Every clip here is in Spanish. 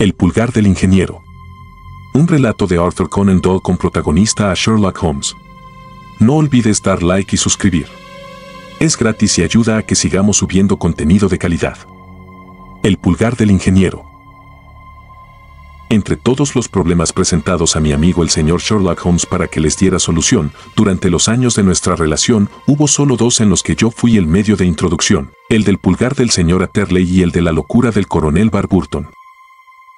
El pulgar del ingeniero. Un relato de Arthur Conan Doyle con protagonista a Sherlock Holmes. No olvides dar like y suscribir. Es gratis y ayuda a que sigamos subiendo contenido de calidad. El pulgar del ingeniero. Entre todos los problemas presentados a mi amigo el señor Sherlock Holmes para que les diera solución, durante los años de nuestra relación, hubo solo dos en los que yo fui el medio de introducción, el del pulgar del señor Atterley y el de la locura del coronel Warburton.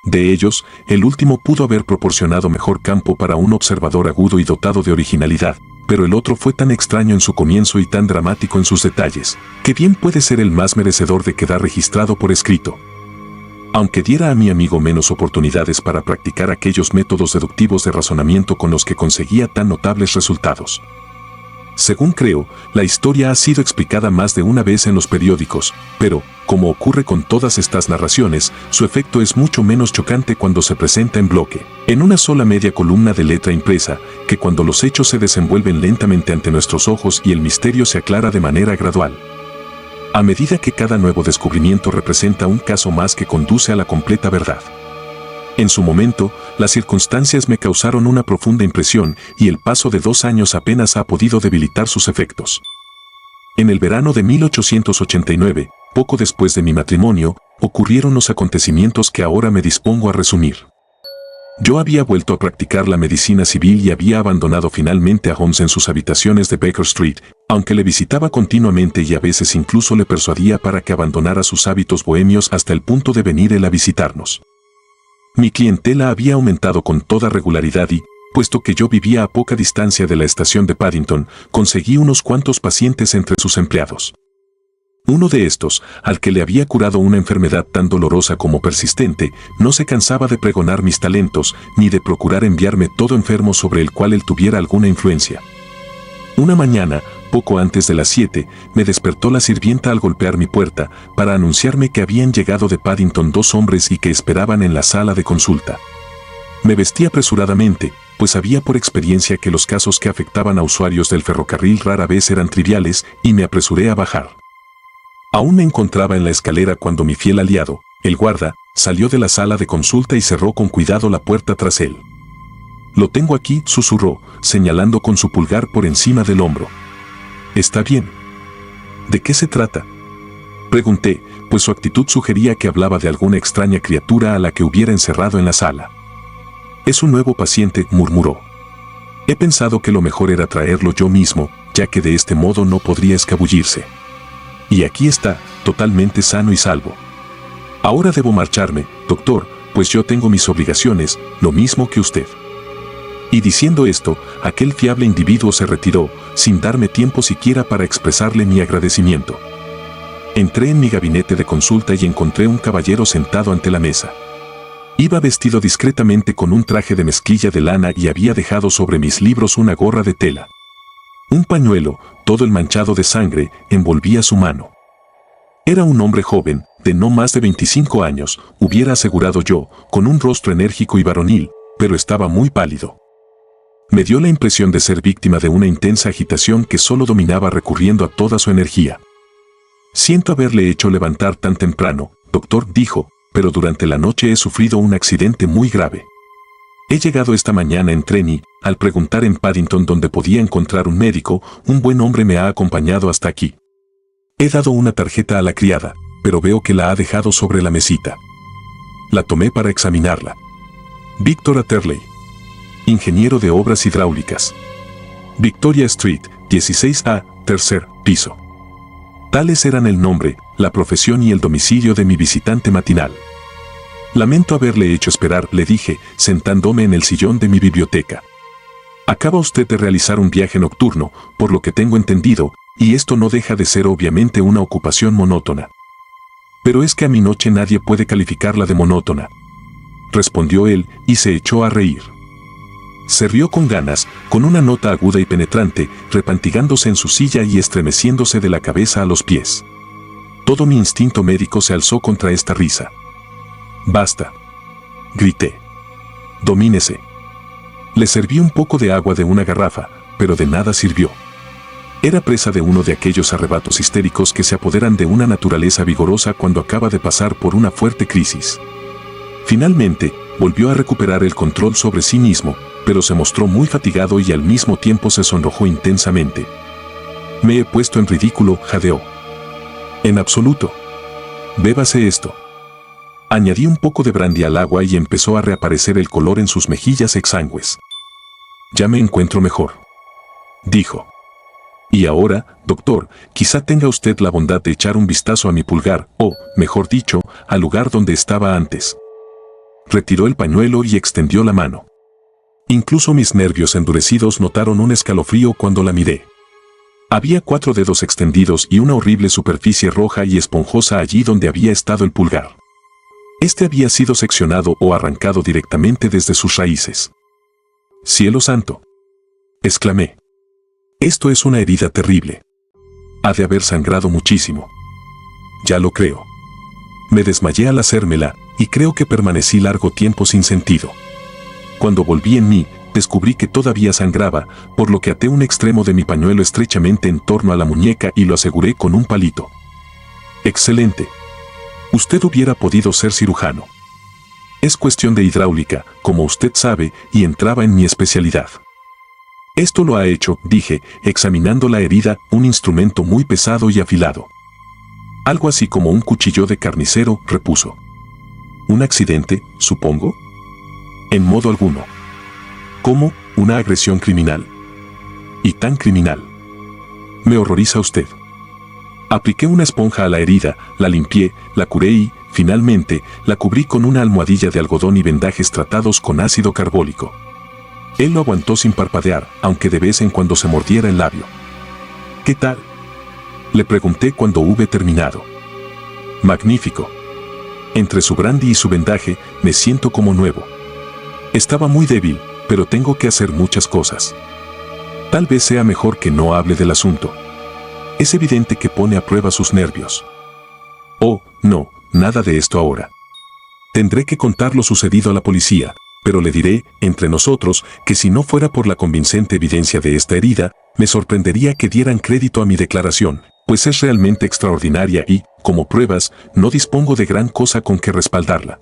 De ellos, el último pudo haber proporcionado mejor campo para un observador agudo y dotado de originalidad, pero el otro fue tan extraño en su comienzo y tan dramático en sus detalles, que bien puede ser el más merecedor de quedar registrado por escrito. Aunque diera a mi amigo menos oportunidades para practicar aquellos métodos deductivos de razonamiento con los que conseguía tan notables resultados. Según creo, la historia ha sido explicada más de una vez en los periódicos, pero, como ocurre con todas estas narraciones, su efecto es mucho menos chocante cuando se presenta en bloque, en una sola media columna de letra impresa, que cuando los hechos se desenvuelven lentamente ante nuestros ojos y el misterio se aclara de manera gradual. A medida que cada nuevo descubrimiento representa un caso más que conduce a la completa verdad. En su momento, las circunstancias me causaron una profunda impresión y el paso de 2 años apenas ha podido debilitar sus efectos. En el verano de 1889, poco después de mi matrimonio, ocurrieron los acontecimientos que ahora me dispongo a resumir. Yo había vuelto a practicar la medicina civil y había abandonado finalmente a Holmes en sus habitaciones de Baker Street, aunque le visitaba continuamente y a veces incluso le persuadía para que abandonara sus hábitos bohemios hasta el punto de venir él a visitarnos. Mi clientela había aumentado con toda regularidad y, puesto que yo vivía a poca distancia de la estación de Paddington, conseguí unos cuantos pacientes entre sus empleados. Uno de estos, al que le había curado una enfermedad tan dolorosa como persistente, no se cansaba de pregonar mis talentos, ni de procurar enviarme todo enfermo sobre el cual él tuviera alguna influencia. Una mañana, poco antes de las 7, me despertó la sirvienta al golpear mi puerta, para anunciarme que habían llegado de Paddington 2 hombres y que esperaban en la sala de consulta. Me vestí apresuradamente, pues sabía por experiencia que los casos que afectaban a usuarios del ferrocarril rara vez eran triviales, y me apresuré a bajar. Aún me encontraba en la escalera cuando mi fiel aliado, el guarda, salió de la sala de consulta y cerró con cuidado la puerta tras él. «Lo tengo aquí», susurró, señalando con su pulgar por encima del hombro. «Está bien». «¿De qué se trata?», pregunté, pues su actitud sugería que hablaba de alguna extraña criatura a la que hubiera encerrado en la sala. «Es un nuevo paciente», murmuró. «He pensado que lo mejor era traerlo yo mismo, ya que de este modo no podría escabullirse. Y aquí está, totalmente sano y salvo. Ahora debo marcharme, doctor, pues yo tengo mis obligaciones, lo mismo que usted». Y diciendo esto, aquel fiable individuo se retiró, sin darme tiempo siquiera para expresarle mi agradecimiento. Entré en mi gabinete de consulta y encontré un caballero sentado ante la mesa. Iba vestido discretamente con un traje de mezclilla de lana y había dejado sobre mis libros una gorra de tela. Un pañuelo, todo el manchado de sangre, envolvía su mano. Era un hombre joven, de no más de 25 años, hubiera asegurado yo, con un rostro enérgico y varonil, pero estaba muy pálido. Me dio la impresión de ser víctima de una intensa agitación que solo dominaba recurriendo a toda su energía. «Siento haberle hecho levantar tan temprano», doctor, dijo, «pero durante la noche he sufrido un accidente muy grave. He llegado esta mañana en tren y, al preguntar en Paddington dónde podía encontrar un médico, un buen hombre me ha acompañado hasta aquí. He dado una tarjeta a la criada, pero veo que la ha dejado sobre la mesita. La tomé para examinarla. Victor Atterley, ingeniero de obras hidráulicas. Victoria Street, 16A, tercer piso». Tales eran el nombre, la profesión y el domicilio de mi visitante matinal. «Lamento haberle hecho esperar», le dije, sentándome en el sillón de mi biblioteca. «Acaba usted de realizar un viaje nocturno, por lo que tengo entendido, y esto no deja de ser obviamente una ocupación monótona». «Pero es que a mi noche nadie puede calificarla de monótona», respondió él, y se echó a reír. Se rió con ganas, con una nota aguda y penetrante, repantigándose en su silla y estremeciéndose de la cabeza a los pies. Todo mi instinto médico se alzó contra esta risa. «Basta», grité. «Domínese». Le serví un poco de agua de una garrafa, pero de nada sirvió. Era presa de uno de aquellos arrebatos histéricos que se apoderan de una naturaleza vigorosa cuando acaba de pasar por una fuerte crisis. Finalmente, volvió a recuperar el control sobre sí mismo, pero se mostró muy fatigado y al mismo tiempo se sonrojó intensamente. Me he puesto en ridículo, jadeó. En absoluto. Bébase esto. Añadí un poco de brandy al agua y empezó a reaparecer el color en sus mejillas exangües. Ya me encuentro mejor, dijo. Y ahora, doctor, quizá tenga usted la bondad de echar un vistazo a mi pulgar, o, mejor dicho, al lugar donde estaba antes. Retiró el pañuelo y extendió la mano. Incluso mis nervios endurecidos notaron un escalofrío cuando la miré. Había 4 dedos extendidos y una horrible superficie roja y esponjosa allí donde había estado el pulgar. Este había sido seccionado o arrancado directamente desde sus raíces. ¡Cielo santo!, exclamé. Esto es una herida terrible. Ha de haber sangrado muchísimo. Ya lo creo. Me desmayé al hacérmela, y creo que permanecí largo tiempo sin sentido. Cuando volví en mí, descubrí que todavía sangraba, por lo que até un extremo de mi pañuelo estrechamente en torno a la muñeca y lo aseguré con un palito. Excelente. Usted hubiera podido ser cirujano. Es cuestión de hidráulica, como usted sabe, y entraba en mi especialidad. Esto lo ha hecho, dije, examinando la herida, un instrumento muy pesado y afilado. Algo así como un cuchillo de carnicero, repuso. ¿Un accidente, supongo? En modo alguno. ¿Cómo? ¿Una agresión criminal? ¿Y tan criminal? Me horroriza usted. Apliqué una esponja a la herida, la limpié, la curé y, finalmente, la cubrí con una almohadilla de algodón y vendajes tratados con ácido carbólico. Él lo aguantó sin parpadear, aunque de vez en cuando se mordiera el labio. ¿Qué tal?, le pregunté cuando hube terminado. Magnífico. Entre su brandy y su vendaje, me siento como nuevo. Estaba muy débil, pero tengo que hacer muchas cosas. Tal vez sea mejor que no hable del asunto. Es evidente que pone a prueba sus nervios. Oh, no, nada de esto ahora. Tendré que contar lo sucedido a la policía, pero le diré, entre nosotros, que si no fuera por la convincente evidencia de esta herida, me sorprendería que dieran crédito a mi declaración, pues es realmente extraordinaria y, como pruebas, no dispongo de gran cosa con que respaldarla.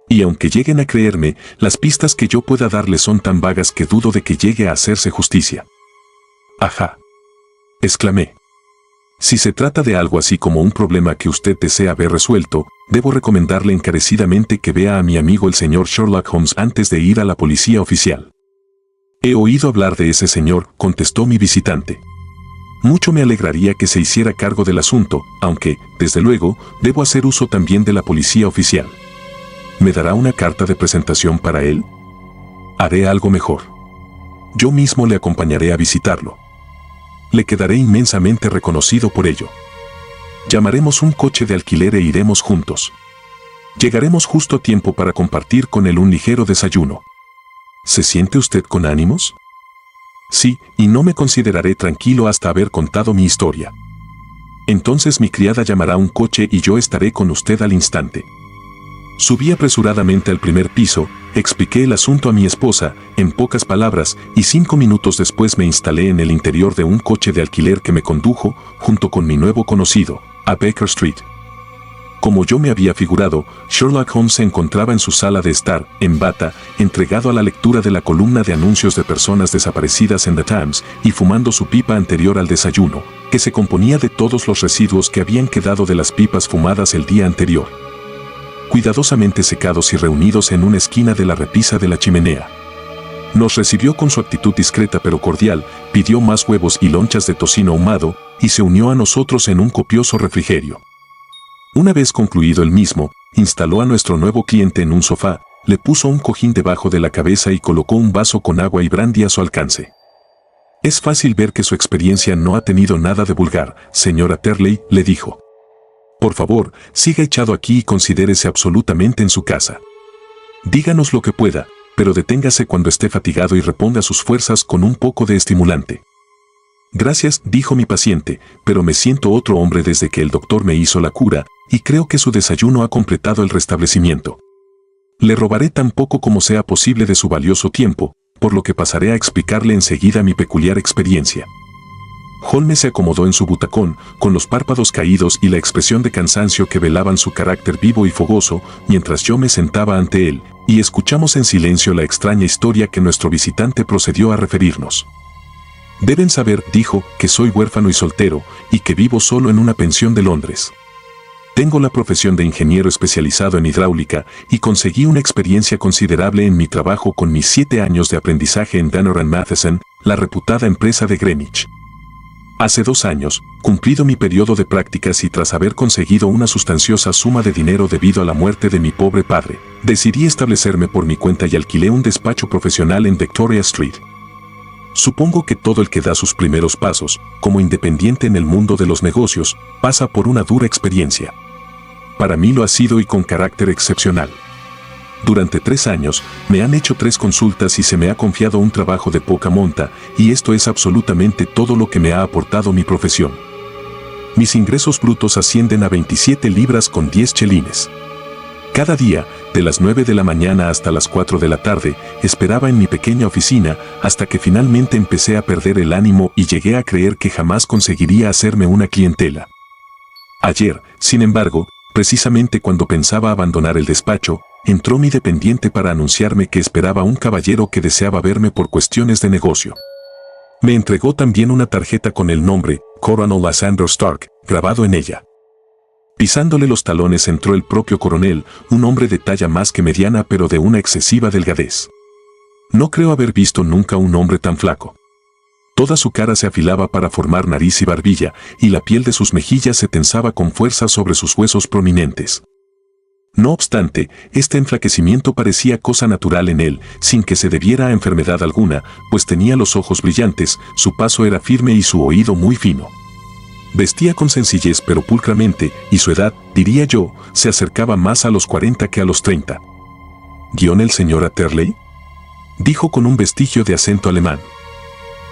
Y aunque lleguen a creerme, las pistas que yo pueda darles son tan vagas que dudo de que llegue a hacerse justicia. Ajá, exclamé. Si se trata de algo así como un problema que usted desea ver resuelto, debo recomendarle encarecidamente que vea a mi amigo el señor Sherlock Holmes antes de ir a la policía oficial. He oído hablar de ese señor, contestó mi visitante. Mucho me alegraría que se hiciera cargo del asunto, aunque, desde luego, debo hacer uso también de la policía oficial. ¿Me dará una carta de presentación para él? Haré algo mejor. Yo mismo le acompañaré a visitarlo. Le quedaré inmensamente reconocido por ello. Llamaremos un coche de alquiler e iremos juntos. Llegaremos justo a tiempo para compartir con él un ligero desayuno. ¿Se siente usted con ánimos? Sí, y no me consideraré tranquilo hasta haber contado mi historia. Entonces mi criada llamará un coche y yo estaré con usted al instante. Subí apresuradamente al primer piso, expliqué el asunto a mi esposa, en pocas palabras, y 5 minutos después me instalé en el interior de un coche de alquiler que me condujo, junto con mi nuevo conocido, a Baker Street. Como yo me había figurado, Sherlock Holmes se encontraba en su sala de estar, en bata, entregado a la lectura de la columna de anuncios de personas desaparecidas en The Times, y fumando su pipa anterior al desayuno, que se componía de todos los residuos que habían quedado de las pipas fumadas el día anterior, cuidadosamente secados y reunidos en una esquina de la repisa de la chimenea. Nos recibió con su actitud discreta pero cordial, pidió más huevos y lonchas de tocino ahumado, y se unió a nosotros en un copioso refrigerio. Una vez concluido el mismo, instaló a nuestro nuevo cliente en un sofá, le puso un cojín debajo de la cabeza y colocó un vaso con agua y brandy a su alcance. Es fácil ver que su experiencia no ha tenido nada de vulgar, señora Turley, le dijo. Por favor, siga echado aquí y considérese absolutamente en su casa. Díganos lo que pueda, pero deténgase cuando esté fatigado y reponga sus fuerzas con un poco de estimulante. Gracias, dijo mi paciente, pero me siento otro hombre desde que el doctor me hizo la cura, y creo que su desayuno ha completado el restablecimiento. Le robaré tan poco como sea posible de su valioso tiempo, por lo que pasaré a explicarle enseguida mi peculiar experiencia. Holmes se acomodó en su butacón, con los párpados caídos y la expresión de cansancio que velaban su carácter vivo y fogoso, mientras yo me sentaba ante él, y escuchamos en silencio la extraña historia que nuestro visitante procedió a referirnos. Deben saber, dijo, que soy huérfano y soltero, y que vivo solo en una pensión de Londres. Tengo la profesión de ingeniero especializado en hidráulica y conseguí una experiencia considerable en mi trabajo con mis 7 años de aprendizaje en Danner & Matheson, la reputada empresa de Greenwich. Hace 2 años, cumplido mi periodo de prácticas y tras haber conseguido una sustanciosa suma de dinero debido a la muerte de mi pobre padre, decidí establecerme por mi cuenta y alquilé un despacho profesional en Victoria Street. Supongo que todo el que da sus primeros pasos, como independiente en el mundo de los negocios, pasa por una dura experiencia. Para mí lo ha sido y con carácter excepcional. Durante 3 años, me han hecho 3 consultas y se me ha confiado un trabajo de poca monta, y esto es absolutamente todo lo que me ha aportado mi profesión. Mis ingresos brutos ascienden a 27 libras con 10 chelines. Cada día, de las 9 de la mañana hasta las 4 de la tarde, esperaba en mi pequeña oficina, hasta que finalmente empecé a perder el ánimo y llegué a creer que jamás conseguiría hacerme una clientela. Ayer, sin embargo, precisamente cuando pensaba abandonar el despacho, entró mi dependiente para anunciarme que esperaba un caballero que deseaba verme por cuestiones de negocio. Me entregó también una tarjeta con el nombre Coronel Lysander Stark grabado en ella. Pisándole los talones entró el propio coronel, un hombre de talla más que mediana pero de una excesiva delgadez. No creo haber visto nunca un hombre tan flaco. Toda su cara se afilaba para formar nariz y barbilla, y la piel de sus mejillas se tensaba con fuerza sobre sus huesos prominentes. No obstante, este enflaquecimiento parecía cosa natural en él, sin que se debiera a enfermedad alguna, pues tenía los ojos brillantes, su paso era firme y su oído muy fino. Vestía con sencillez pero pulcramente, y su edad, diría yo, se acercaba más a los 40 que a los 30. ¿Guión el señor Atterley? Dijo con un vestigio de acento alemán.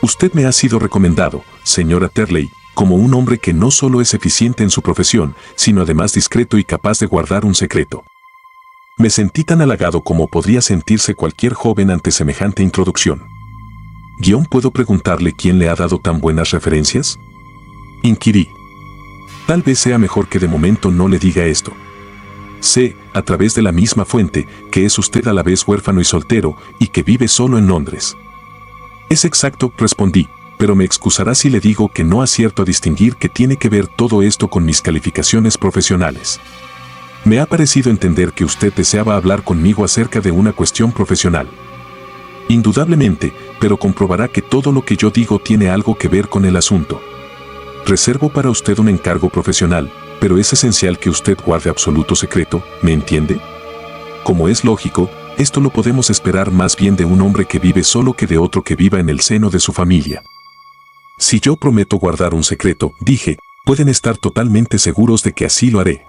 Usted me ha sido recomendado, señor Atterley, como un hombre que no solo es eficiente en su profesión, sino además discreto y capaz de guardar un secreto. Me sentí tan halagado como podría sentirse cualquier joven ante semejante introducción. ¿Guión puedo preguntarle quién le ha dado tan buenas referencias? Inquirí. Tal vez sea mejor que de momento no le diga esto. Sé, a través de la misma fuente, que es usted a la vez huérfano y soltero, y que vive solo en Londres. Es exacto, respondí, pero me excusará si le digo que no acierto a distinguir qué tiene que ver todo esto con mis calificaciones profesionales. Me ha parecido entender que usted deseaba hablar conmigo acerca de una cuestión profesional. Indudablemente, pero comprobará que todo lo que yo digo tiene algo que ver con el asunto. Reservo para usted un encargo profesional, pero es esencial que usted guarde absoluto secreto, ¿me entiende? Como es lógico, esto lo podemos esperar más bien de un hombre que vive solo que de otro que viva en el seno de su familia. Si yo prometo guardar un secreto, dije, pueden estar totalmente seguros de que así lo haré.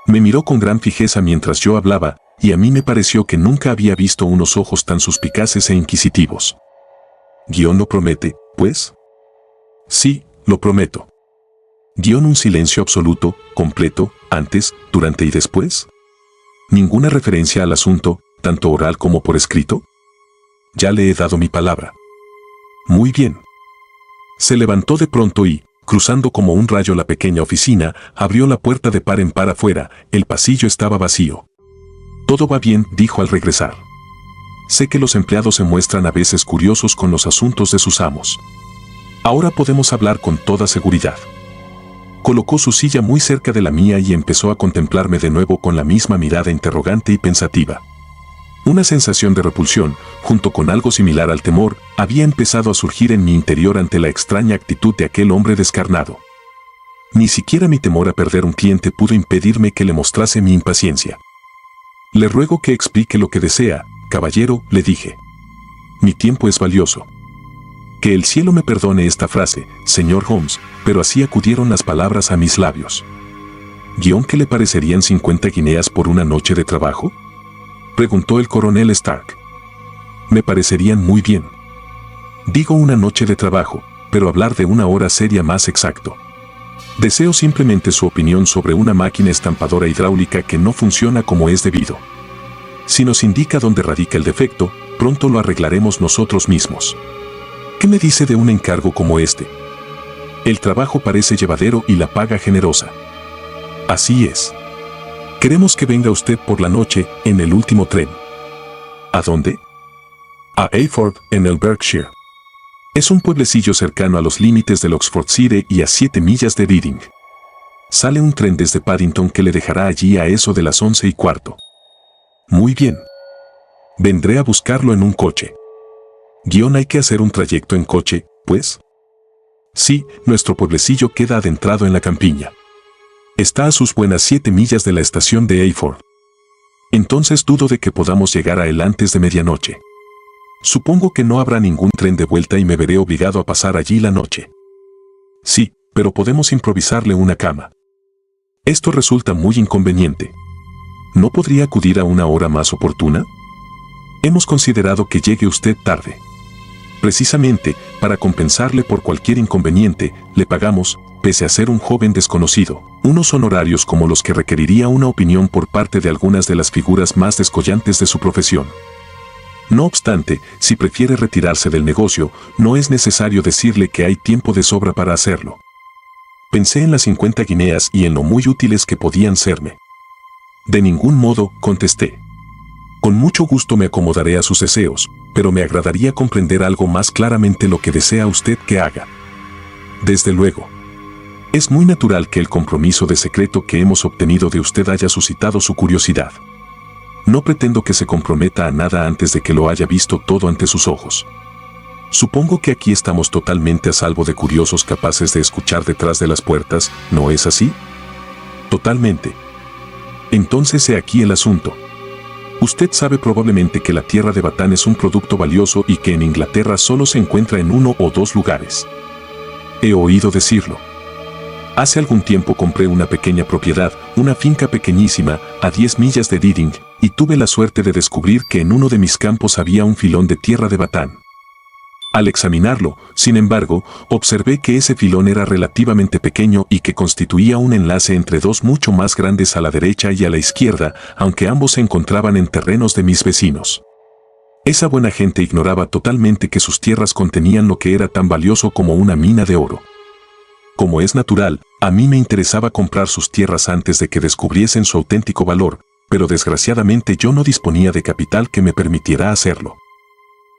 Me miró con gran fijeza mientras yo hablaba, y a mí me pareció que nunca había visto unos ojos tan suspicaces e inquisitivos. ¿Guión lo promete, pues? Sí, lo prometo. ¿Guión un silencio absoluto, completo, antes, durante y después? ¿Ninguna referencia al asunto, tanto oral como por escrito? Ya le he dado mi palabra. Muy bien. Se levantó de pronto y, cruzando como un rayo la pequeña oficina, abrió la puerta de par en par afuera, el pasillo estaba vacío. Todo va bien, dijo al regresar. Sé que los empleados se muestran a veces curiosos con los asuntos de sus amos. Ahora podemos hablar con toda seguridad. Colocó su silla muy cerca de la mía y empezó a contemplarme de nuevo con la misma mirada interrogante y pensativa. Una sensación de repulsión, junto con algo similar al temor, había empezado a surgir en mi interior ante la extraña actitud de aquel hombre descarnado. Ni siquiera mi temor a perder un cliente pudo impedirme que le mostrase mi impaciencia. Le ruego que explique lo que desea, caballero, le dije. Mi tiempo es valioso. Que el cielo me perdone esta frase, señor Holmes, pero así acudieron las palabras a mis labios. ¿Guión que le parecerían 50 guineas por una noche de trabajo? Preguntó el coronel Stark. Me parecerían muy bien. Digo una noche de trabajo, pero hablar de una hora sería más exacto. Deseo simplemente su opinión sobre una máquina estampadora hidráulica que no funciona como es debido. Si nos indica dónde radica el defecto, pronto lo arreglaremos nosotros mismos. ¿Qué me dice de un encargo como este? El trabajo parece llevadero y la paga generosa. Así es. Queremos que venga usted por la noche en el último tren. ¿A dónde? A Hayford, en el Berkshire. Es un pueblecillo cercano a los límites del Oxfordshire y a 7 millas de Reading. Sale un tren desde Paddington que le dejará allí a eso de las 11:15. Muy bien. Vendré a buscarlo en un coche. Hay que hacer un trayecto en coche, pues. Sí, nuestro pueblecillo queda adentrado en la campiña. Está a sus buenas 7 millas de la estación de Hayford. Entonces dudo de que podamos llegar a él antes de medianoche. Supongo que no habrá ningún tren de vuelta y me veré obligado a pasar allí la noche. Sí, pero podemos improvisarle una cama. Esto resulta muy inconveniente. ¿No podría acudir a una hora más oportuna? Hemos considerado que llegue usted tarde. Precisamente, para compensarle por cualquier inconveniente, le pagamos, pese a ser un joven desconocido, unos honorarios como los que requeriría una opinión por parte de algunas de las figuras más descollantes de su profesión. No obstante, si prefiere retirarse del negocio, no es necesario decirle que hay tiempo de sobra para hacerlo. Pensé en las 50 guineas y en lo muy útiles que podían serme. De ningún modo, contesté. Con mucho gusto me acomodaré a sus deseos, pero me agradaría comprender algo más claramente lo que desea usted que haga. Desde luego. Es muy natural que el compromiso de secreto que hemos obtenido de usted haya suscitado su curiosidad. No pretendo que se comprometa a nada antes de que lo haya visto todo ante sus ojos. Supongo que aquí estamos totalmente a salvo de curiosos capaces de escuchar detrás de las puertas, ¿no es así? Totalmente. Entonces he aquí el asunto. Usted sabe probablemente que la tierra de Bataan es un producto valioso y que en Inglaterra solo se encuentra en 1 o 2 lugares. He oído decirlo. Hace algún tiempo compré una pequeña propiedad, una finca pequeñísima, a 10 millas de Reading, y tuve la suerte de descubrir que en uno de mis campos había un filón de tierra de Bataan. Al examinarlo, sin embargo, observé que ese filón era relativamente pequeño y que constituía un enlace entre 2 mucho más grandes a la derecha y a la izquierda, aunque ambos se encontraban en terrenos de mis vecinos. Esa buena gente ignoraba totalmente que sus tierras contenían lo que era tan valioso como una mina de oro. Como es natural, a mí me interesaba comprar sus tierras antes de que descubriesen su auténtico valor, pero desgraciadamente yo no disponía de capital que me permitiera hacerlo.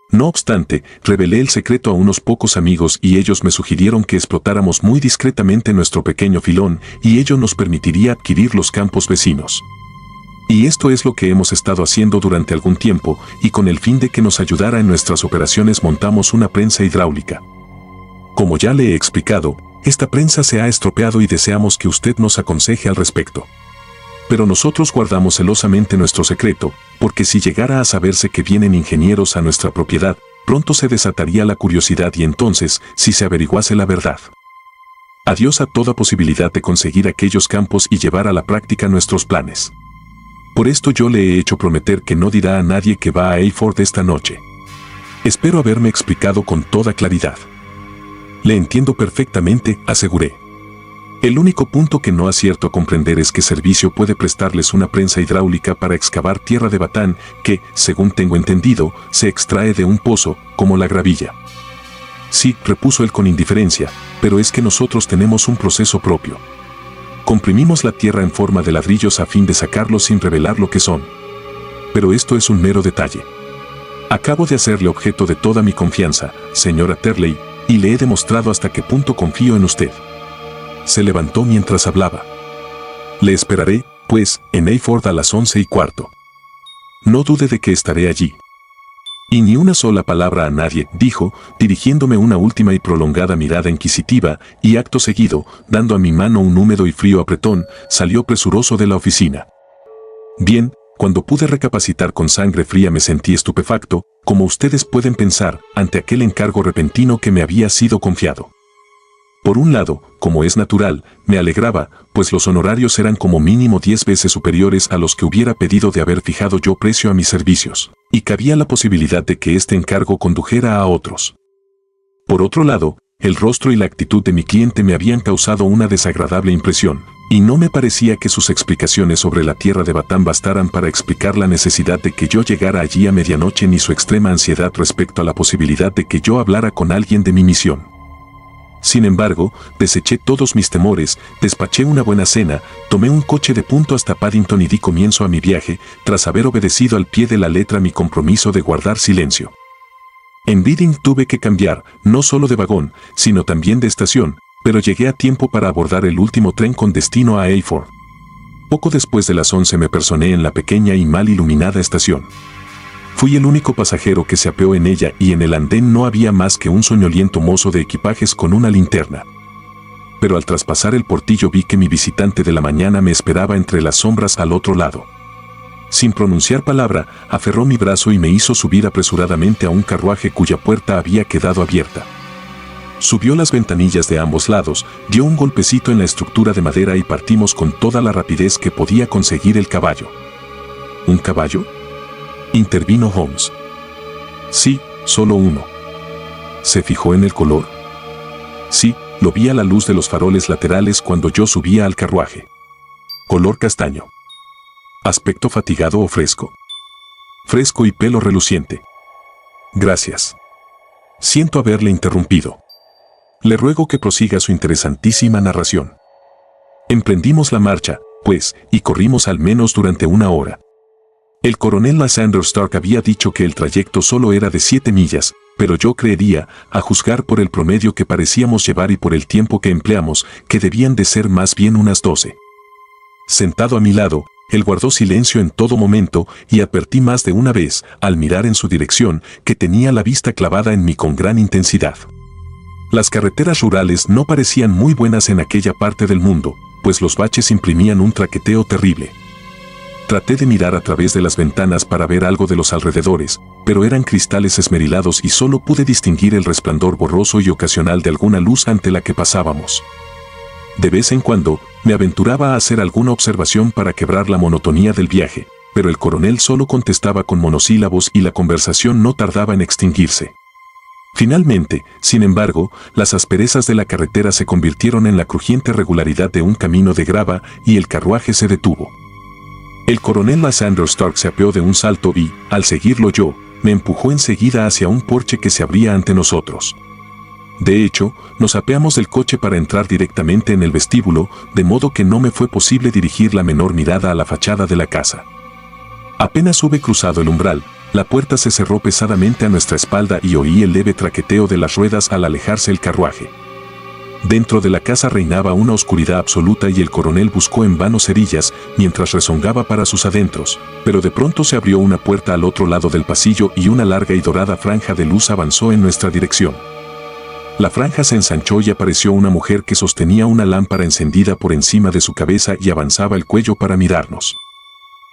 No obstante, revelé el secreto a unos pocos amigos y ellos me sugirieron que explotáramos muy discretamente nuestro pequeño filón y ello nos permitiría adquirir los campos vecinos. Y esto es lo que hemos estado haciendo durante algún tiempo y con el fin de que nos ayudara en nuestras operaciones montamos una prensa hidráulica. Como ya le he explicado, esta prensa se ha estropeado y deseamos que usted nos aconseje al respecto. Pero nosotros guardamos celosamente nuestro secreto, porque si llegara a saberse que vienen ingenieros a nuestra propiedad, pronto se desataría la curiosidad y entonces, si se averiguase la verdad. Adiós a toda posibilidad de conseguir aquellos campos y llevar a la práctica nuestros planes. Por esto yo le he hecho prometer que no dirá a nadie que va a Hayford esta noche. Espero haberme explicado con toda claridad. Le entiendo perfectamente, aseguré. El único punto que no acierto a comprender es qué servicio puede prestarles una prensa hidráulica para excavar tierra de Bataan que, según tengo entendido, se extrae de un pozo, como la gravilla. Sí, repuso él con indiferencia, pero es que nosotros tenemos un proceso propio. Comprimimos la tierra en forma de ladrillos a fin de sacarlos sin revelar lo que son. Pero esto es un mero detalle. Acabo de hacerle objeto de toda mi confianza, señora Turley, y le he demostrado hasta qué punto confío en usted. Se levantó mientras hablaba. Le esperaré, pues, en Hayford a las 11:15. No dude de que estaré allí. Y ni una sola palabra a nadie, dijo, dirigiéndome una última y prolongada mirada inquisitiva, y acto seguido, dando a mi mano un húmedo y frío apretón, salió presuroso de la oficina. Bien, cuando pude recapacitar con sangre fría me sentí estupefacto, como ustedes pueden pensar, ante aquel encargo repentino que me había sido confiado. Por un lado, como es natural, me alegraba, pues los honorarios eran como mínimo 10 veces superiores a los que hubiera pedido de haber fijado yo precio a mis servicios, y cabía la posibilidad de que este encargo condujera a otros. Por otro lado, el rostro y la actitud de mi cliente me habían causado una desagradable impresión, y no me parecía que sus explicaciones sobre la tierra de Bataan bastaran para explicar la necesidad de que yo llegara allí a medianoche ni su extrema ansiedad respecto a la posibilidad de que yo hablara con alguien de mi misión. Sin embargo, deseché todos mis temores, despaché una buena cena, tomé un coche de punto hasta Paddington y di comienzo a mi viaje, tras haber obedecido al pie de la letra mi compromiso de guardar silencio. En Reading tuve que cambiar, no solo de vagón, sino también de estación, pero llegué a tiempo para abordar el último tren con destino a Hayford. Poco después de las 11 me personé en la pequeña y mal iluminada estación. Fui el único pasajero que se apeó en ella y en el andén no había más que un soñoliento mozo de equipajes con una linterna. Pero al traspasar el portillo vi que mi visitante de la mañana me esperaba entre las sombras al otro lado. Sin pronunciar palabra, aferró mi brazo y me hizo subir apresuradamente a un carruaje cuya puerta había quedado abierta. Subió las ventanillas de ambos lados, dio un golpecito en la estructura de madera y partimos con toda la rapidez que podía conseguir el caballo. ¿Un caballo?, intervino Holmes. Sí, solo uno. ¿Se fijó en el color? Sí, lo vi a la luz de los faroles laterales cuando yo subía al carruaje. Color castaño. ¿Aspecto fatigado o fresco? Fresco y pelo reluciente. Gracias. Siento haberle interrumpido. Le ruego que prosiga su interesantísima narración. Emprendimos la marcha, pues, y corrimos al menos durante una hora. El coronel Lysander Stark había dicho que el trayecto solo era de 7 millas, pero yo creería, a juzgar por el promedio que parecíamos llevar y por el tiempo que empleamos, que debían de ser más bien unas 12. Sentado a mi lado, él guardó silencio en todo momento y advertí más de una vez, al mirar en su dirección, que tenía la vista clavada en mí con gran intensidad. Las carreteras rurales no parecían muy buenas en aquella parte del mundo, pues los baches imprimían un traqueteo terrible. Traté de mirar a través de las ventanas para ver algo de los alrededores, pero eran cristales esmerilados y solo pude distinguir el resplandor borroso y ocasional de alguna luz ante la que pasábamos. De vez en cuando, me aventuraba a hacer alguna observación para quebrar la monotonía del viaje, pero el coronel solo contestaba con monosílabos y la conversación no tardaba en extinguirse. Finalmente, sin embargo, las asperezas de la carretera se convirtieron en la crujiente regularidad de un camino de grava y el carruaje se detuvo. El coronel Lysander Stark se apeó de un salto y, al seguirlo yo, me empujó enseguida hacia un porche que se abría ante nosotros. De hecho, nos apeamos del coche para entrar directamente en el vestíbulo, de modo que no me fue posible dirigir la menor mirada a la fachada de la casa. Apenas hube cruzado el umbral, la puerta se cerró pesadamente a nuestra espalda y oí el leve traqueteo de las ruedas al alejarse el carruaje. Dentro de la casa reinaba una oscuridad absoluta y el coronel buscó en vano cerillas mientras rezongaba para sus adentros, pero de pronto se abrió una puerta al otro lado del pasillo y una larga y dorada franja de luz avanzó en nuestra dirección. La franja se ensanchó y apareció una mujer que sostenía una lámpara encendida por encima de su cabeza y avanzaba el cuello para mirarnos.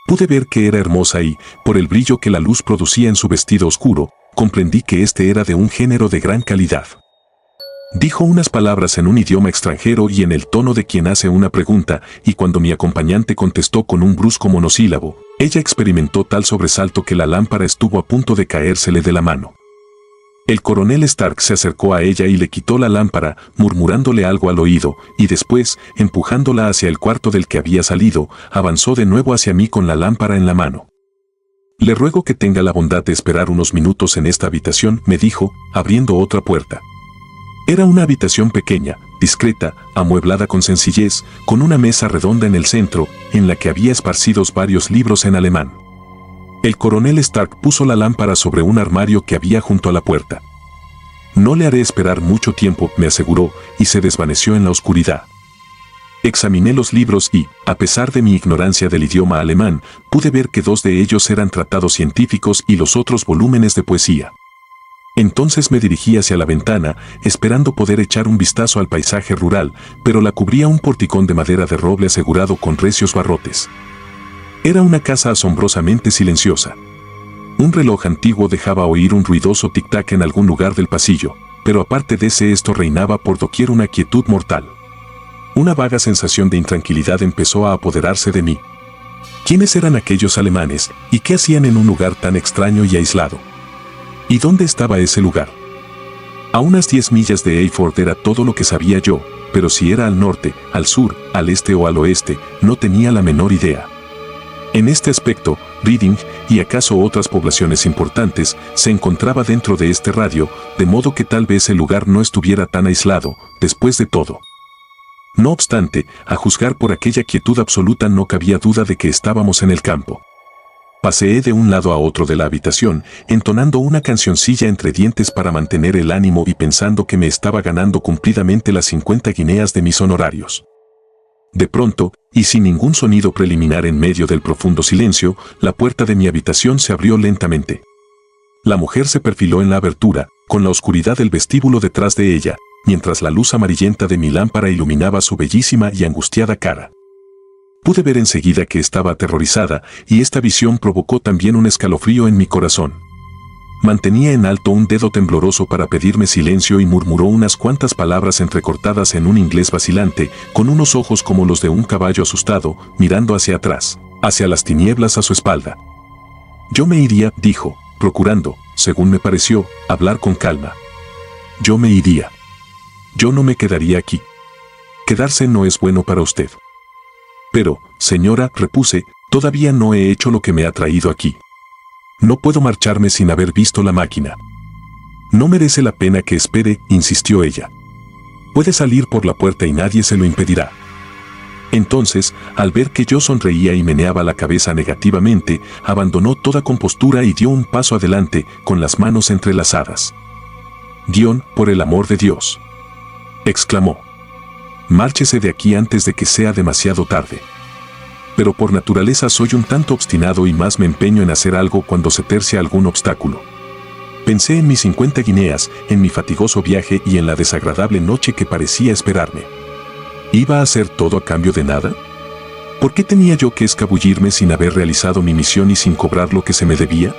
Pude ver que era hermosa y, por el brillo que la luz producía en su vestido oscuro, comprendí que este era de un género de gran calidad. Dijo unas palabras en un idioma extranjero y en el tono de quien hace una pregunta, y cuando mi acompañante contestó con un brusco monosílabo, ella experimentó tal sobresalto que la lámpara estuvo a punto de caérsele de la mano. El coronel Stark se acercó a ella y le quitó la lámpara, murmurándole algo al oído, y después, empujándola hacia el cuarto del que había salido, avanzó de nuevo hacia mí con la lámpara en la mano. Le ruego que tenga la bondad de esperar unos minutos en esta habitación, me dijo, abriendo otra puerta. Era una habitación pequeña, discreta, amueblada con sencillez, con una mesa redonda en el centro, en la que había esparcidos varios libros en alemán. El coronel Stark puso la lámpara sobre un armario que había junto a la puerta. No le haré esperar mucho tiempo, me aseguró, y se desvaneció en la oscuridad. Examiné los libros y, a pesar de mi ignorancia del idioma alemán, pude ver que 2 de ellos eran tratados científicos y los otros volúmenes de poesía. Entonces me dirigí hacia la ventana, esperando poder echar un vistazo al paisaje rural, pero la cubría un porticón de madera de roble asegurado con recios barrotes. Era una casa asombrosamente silenciosa. Un reloj antiguo dejaba oír un ruidoso tic-tac en algún lugar del pasillo, pero aparte de esto reinaba por doquier una quietud mortal. Una vaga sensación de intranquilidad empezó a apoderarse de mí. ¿Quiénes eran aquellos alemanes y qué hacían en un lugar tan extraño y aislado? ¿Y dónde estaba ese lugar? A unas 10 millas de Hayford era todo lo que sabía yo, pero si era al norte, al sur, al este o al oeste, no tenía la menor idea. En este aspecto, Reading, y acaso otras poblaciones importantes, se encontraba dentro de este radio, de modo que tal vez el lugar no estuviera tan aislado, después de todo. No obstante, a juzgar por aquella quietud absoluta no cabía duda de que estábamos en el campo. Paseé de un lado a otro de la habitación, entonando una cancioncilla entre dientes para mantener el ánimo y pensando que me estaba ganando cumplidamente las 50 guineas de mis honorarios. De pronto, y sin ningún sonido preliminar en medio del profundo silencio, la puerta de mi habitación se abrió lentamente. La mujer se perfiló en la abertura, con la oscuridad del vestíbulo detrás de ella, mientras la luz amarillenta de mi lámpara iluminaba su bellísima y angustiada cara. Pude ver enseguida que estaba aterrorizada, y esta visión provocó también un escalofrío en mi corazón. Mantenía en alto un dedo tembloroso para pedirme silencio y murmuró unas cuantas palabras entrecortadas en un inglés vacilante, con unos ojos como los de un caballo asustado, mirando hacia atrás, hacia las tinieblas a su espalda. Yo me iría, dijo, procurando, según me pareció, hablar con calma. Yo me iría. Yo no me quedaría aquí. Quedarse no es bueno para usted. Pero, señora, repuse, todavía no he hecho lo que me ha traído aquí. No puedo marcharme sin haber visto la máquina. No merece la pena que espere, insistió ella. Puede salir por la puerta y nadie se lo impedirá. Entonces, al ver que yo sonreía y meneaba la cabeza negativamente, abandonó toda compostura y dio un paso adelante, con las manos entrelazadas. Dion, por el amor de Dios, exclamó. Márchese de aquí antes de que sea demasiado tarde. Pero por naturaleza soy un tanto obstinado y más me empeño en hacer algo cuando se tercia algún obstáculo. Pensé en mis 50 guineas, en mi fatigoso viaje y en la desagradable noche que parecía esperarme. ¿Iba a hacer todo a cambio de nada? ¿Por qué tenía yo que escabullirme sin haber realizado mi misión y sin cobrar lo que se me debía?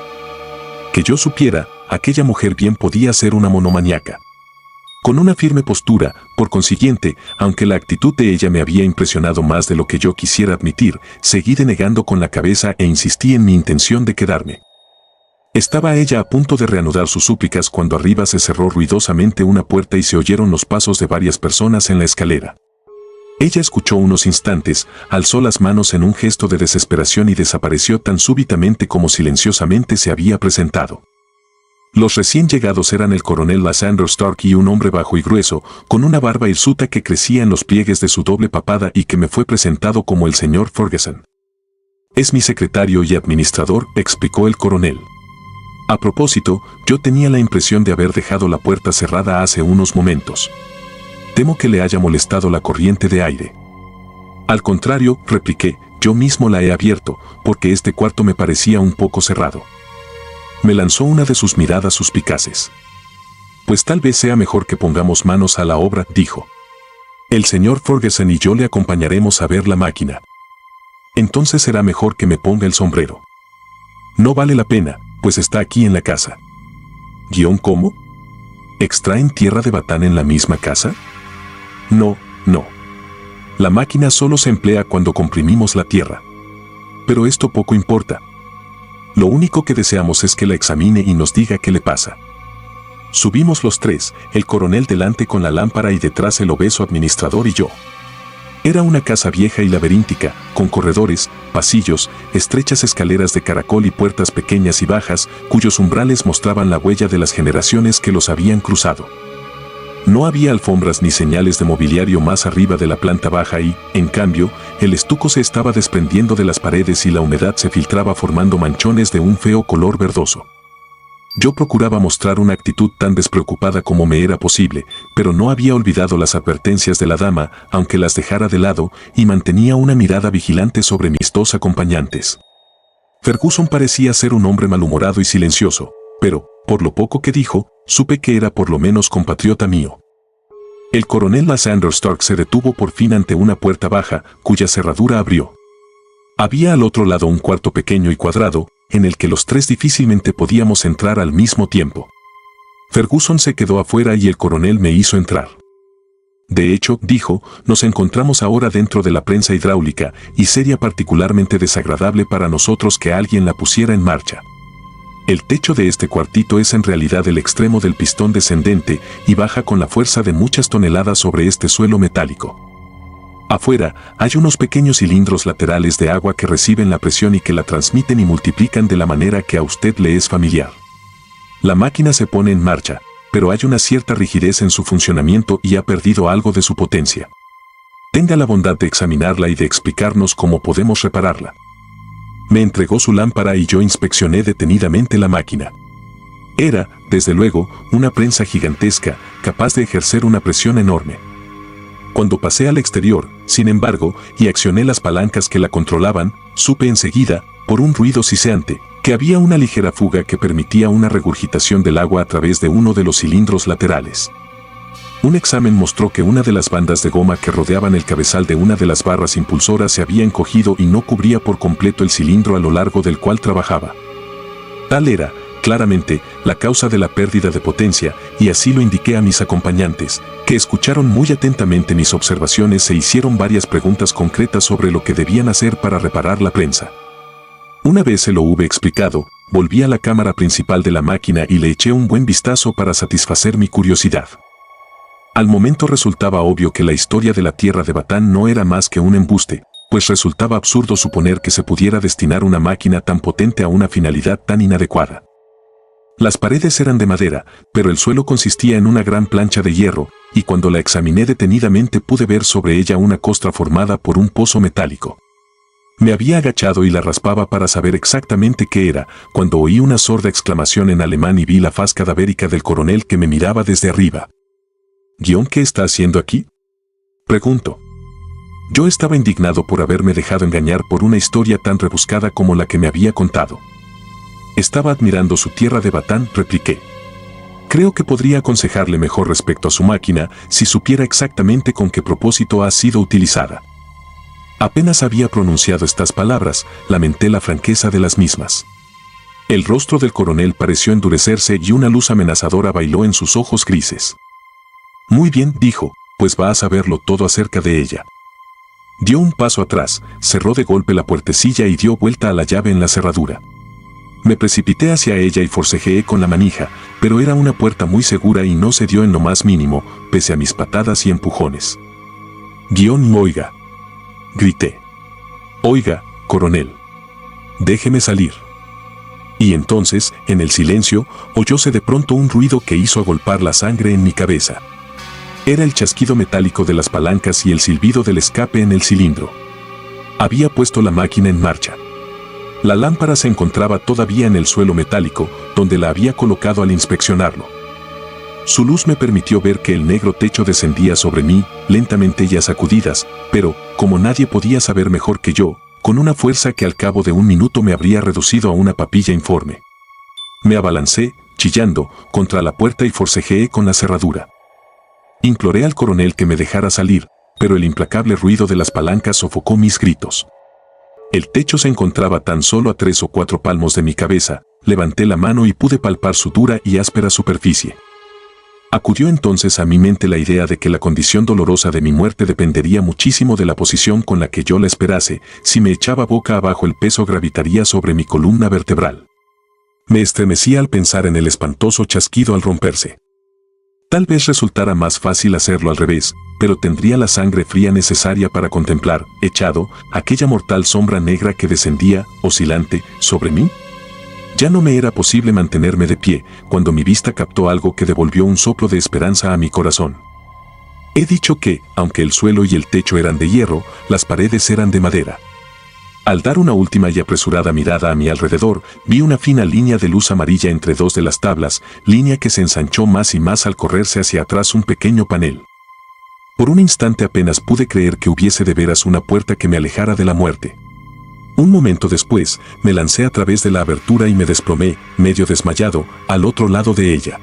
Que yo supiera, aquella mujer bien podía ser una monomaniaca. Con una firme postura, por consiguiente, aunque la actitud de ella me había impresionado más de lo que yo quisiera admitir, seguí denegando con la cabeza e insistí en mi intención de quedarme. Estaba ella a punto de reanudar sus súplicas cuando arriba se cerró ruidosamente una puerta y se oyeron los pasos de varias personas en la escalera. Ella escuchó unos instantes, alzó las manos en un gesto de desesperación y desapareció tan súbitamente como silenciosamente se había presentado. Los recién llegados eran el coronel Lysander Stark y un hombre bajo y grueso, con una barba hirsuta que crecía en los pliegues de su doble papada y que me fue presentado como el señor Ferguson. Es mi secretario y administrador, explicó el coronel. A propósito, yo tenía la impresión de haber dejado la puerta cerrada hace unos momentos. Temo que le haya molestado la corriente de aire. Al contrario, repliqué, yo mismo la he abierto, porque este cuarto me parecía un poco cerrado. Me lanzó una de sus miradas suspicaces. Pues tal vez sea mejor que pongamos manos a la obra, dijo. El señor Ferguson y yo le acompañaremos a ver la máquina. Entonces será mejor que me ponga el sombrero. No vale la pena, pues está aquí en la casa. ¿Cómo? ¿Extraen tierra de batán en la misma casa? No, no. La máquina solo se emplea cuando comprimimos la tierra. Pero esto poco importa. Lo único que deseamos es que la examine y nos diga qué le pasa. Subimos los tres, el coronel delante con la lámpara y detrás el obeso administrador y yo. Era una casa vieja y laberíntica, con corredores, pasillos, estrechas escaleras de caracol y puertas pequeñas y bajas, cuyos umbrales mostraban la huella de las generaciones que los habían cruzado. No había alfombras ni señales de mobiliario más arriba de la planta baja y, en cambio, el estuco se estaba desprendiendo de las paredes y la humedad se filtraba formando manchones de un feo color verdoso. Yo procuraba mostrar una actitud tan despreocupada como me era posible, pero no había olvidado las advertencias de la dama, aunque las dejara de lado, y mantenía una mirada vigilante sobre mis dos acompañantes. Ferguson parecía ser un hombre malhumorado y silencioso, pero, por lo poco que dijo, supe que era por lo menos compatriota mío. El coronel Lysander Stark se detuvo por fin ante una puerta baja, cuya cerradura abrió. Había al otro lado un cuarto pequeño y cuadrado, en el que los tres difícilmente podíamos entrar al mismo tiempo. Ferguson se quedó afuera y el coronel me hizo entrar. De hecho, dijo, nos encontramos ahora dentro de la prensa hidráulica, y sería particularmente desagradable para nosotros que alguien la pusiera en marcha. El techo de este cuartito es en realidad el extremo del pistón descendente y baja con la fuerza de muchas toneladas sobre este suelo metálico. Afuera, hay unos pequeños cilindros laterales de agua que reciben la presión y que la transmiten y multiplican de la manera que a usted le es familiar. La máquina se pone en marcha, pero hay una cierta rigidez en su funcionamiento y ha perdido algo de su potencia. Tenga la bondad de examinarla y de explicarnos cómo podemos repararla. Me entregó su lámpara y yo inspeccioné detenidamente la máquina. Era, desde luego, una prensa gigantesca, capaz de ejercer una presión enorme. Cuando pasé al exterior, sin embargo, y accioné las palancas que la controlaban, supe enseguida, por un ruido siseante, que había una ligera fuga que permitía una regurgitación del agua a través de uno de los cilindros laterales. Un examen mostró que una de las bandas de goma que rodeaban el cabezal de una de las barras impulsoras se había encogido y no cubría por completo el cilindro a lo largo del cual trabajaba. Tal era, claramente, la causa de la pérdida de potencia, y así lo indiqué a mis acompañantes, que escucharon muy atentamente mis observaciones e hicieron varias preguntas concretas sobre lo que debían hacer para reparar la prensa. Una vez se lo hube explicado, volví a la cámara principal de la máquina y le eché un buen vistazo para satisfacer mi curiosidad. Al momento resultaba obvio que la historia de la tierra de Batán no era más que un embuste, pues resultaba absurdo suponer que se pudiera destinar una máquina tan potente a una finalidad tan inadecuada. Las paredes eran de madera, pero el suelo consistía en una gran plancha de hierro, y cuando la examiné detenidamente pude ver sobre ella una costra formada por un pozo metálico. Me había agachado y la raspaba para saber exactamente qué era, cuando oí una sorda exclamación en alemán y vi la faz cadavérica del coronel que me miraba desde arriba. ¿Qué está haciendo aquí?, preguntó. Yo estaba indignado por haberme dejado engañar por una historia tan rebuscada como la que me había contado. Estaba admirando su tierra de Batán, repliqué. Creo que podría aconsejarle mejor respecto a su máquina si supiera exactamente con qué propósito ha sido utilizada. Apenas había pronunciado estas palabras, lamenté la franqueza de las mismas. El rostro del coronel pareció endurecerse y una luz amenazadora bailó en sus ojos grises. Muy bien, dijo, pues va a saberlo todo acerca de ella. Dio un paso atrás, cerró de golpe la puertecilla y dio vuelta a la llave en la cerradura. Me precipité hacia ella y forcejeé con la manija, pero era una puerta muy segura y no cedió en lo más mínimo, pese a mis patadas y empujones. Oiga, grité. Oiga, coronel. Déjeme salir. Y entonces, en el silencio, oyóse de pronto un ruido que hizo agolpar la sangre en mi cabeza. Era el chasquido metálico de las palancas y el silbido del escape en el cilindro. Había puesto la máquina en marcha. La lámpara se encontraba todavía en el suelo metálico, donde la había colocado al inspeccionarlo. Su luz me permitió ver que el negro techo descendía sobre mí, lentamente y a sacudidas, pero, como nadie podía saber mejor que yo, con una fuerza que al cabo de un minuto me habría reducido a una papilla informe. Me abalancé, chillando, contra la puerta y forcejeé con la cerradura. Imploré al coronel que me dejara salir, pero el implacable ruido de las palancas sofocó mis gritos. El techo se encontraba tan solo a 3 o 4 palmos de mi cabeza, levanté la mano y pude palpar su dura y áspera superficie. Acudió entonces a mi mente la idea de que la condición dolorosa de mi muerte dependería muchísimo de la posición con la que yo la esperase. Si me echaba boca abajo, el peso gravitaría sobre mi columna vertebral. Me estremecí al pensar en el espantoso chasquido al romperse. Tal vez resultara más fácil hacerlo al revés, pero tendría la sangre fría necesaria para contemplar, echado, aquella mortal sombra negra que descendía, oscilante, sobre mí. Ya no me era posible mantenerme de pie, cuando mi vista captó algo que devolvió un soplo de esperanza a mi corazón. He dicho que, aunque el suelo y el techo eran de hierro, las paredes eran de madera. Al dar una última y apresurada mirada a mi alrededor, vi una fina línea de luz amarilla entre dos de las tablas, línea que se ensanchó más y más al correrse hacia atrás un pequeño panel. Por un instante apenas pude creer que hubiese de veras una puerta que me alejara de la muerte. Un momento después, me lancé a través de la abertura y me desplomé, medio desmayado, al otro lado de ella.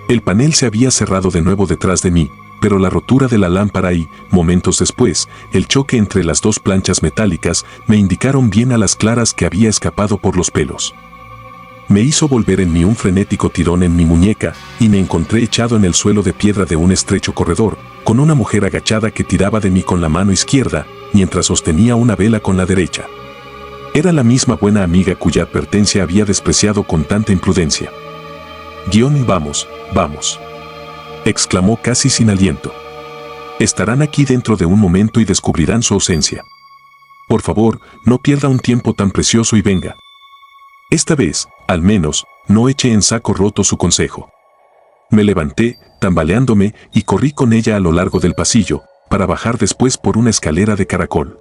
El panel se había cerrado de nuevo detrás de mí, pero la rotura de la lámpara y, momentos después, el choque entre las dos planchas metálicas me indicaron bien a las claras que había escapado por los pelos. Me hizo volver en mí un frenético tirón en mi muñeca y me encontré echado en el suelo de piedra de un estrecho corredor, con una mujer agachada que tiraba de mí con la mano izquierda, mientras sostenía una vela con la derecha. Era la misma buena amiga cuya advertencia había despreciado con tanta imprudencia. Vamos, vamos, exclamó casi sin aliento. Estarán aquí dentro de un momento y descubrirán su ausencia. Por favor, no pierda un tiempo tan precioso y venga. Esta vez, al menos, no eché en saco roto su consejo. Me levanté, tambaleándome, y corrí con ella a lo largo del pasillo, para bajar después por una escalera de caracol.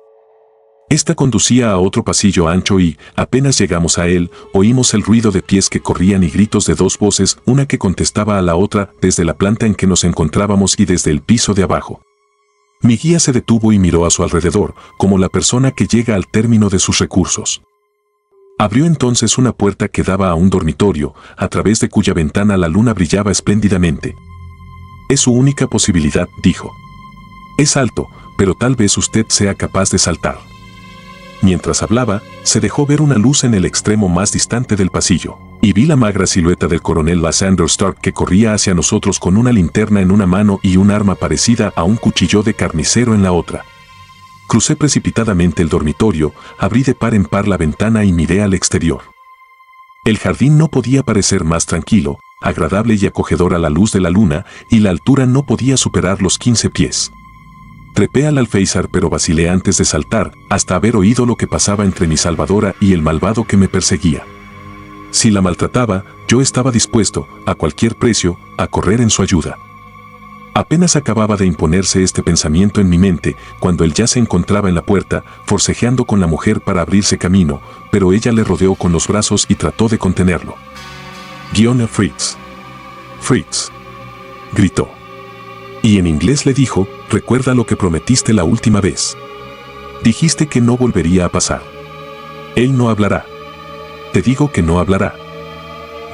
Esta conducía a otro pasillo ancho y, apenas llegamos a él, oímos el ruido de pies que corrían y gritos de dos voces, una que contestaba a la otra desde la planta en que nos encontrábamos y desde el piso de abajo. Mi guía se detuvo y miró a su alrededor, como la persona que llega al término de sus recursos. Abrió entonces una puerta que daba a un dormitorio, a través de cuya ventana la luna brillaba espléndidamente. Es su única posibilidad, dijo. Es alto, pero tal vez usted sea capaz de saltar. Mientras hablaba, se dejó ver una luz en el extremo más distante del pasillo, y vi la magra silueta del coronel Lysander Stark que corría hacia nosotros con una linterna en una mano y un arma parecida a un cuchillo de carnicero en la otra. Crucé precipitadamente el dormitorio, abrí de par en par la ventana y miré al exterior. El jardín no podía parecer más tranquilo, agradable y acogedor a la luz de la luna, y la altura no podía superar los 15 pies. Trepé al alféizar pero vacilé antes de saltar, hasta haber oído lo que pasaba entre mi salvadora y el malvado que me perseguía. Si la maltrataba, yo estaba dispuesto, a cualquier precio, a correr en su ayuda. Apenas acababa de imponerse este pensamiento en mi mente, cuando él ya se encontraba en la puerta, forcejeando con la mujer para abrirse camino, pero ella le rodeó con los brazos y trató de contenerlo. Fritz. Fritz. Gritó. Y en inglés le dijo, recuerda lo que prometiste la última vez. Dijiste que no volvería a pasar. Él no hablará. Te digo que no hablará.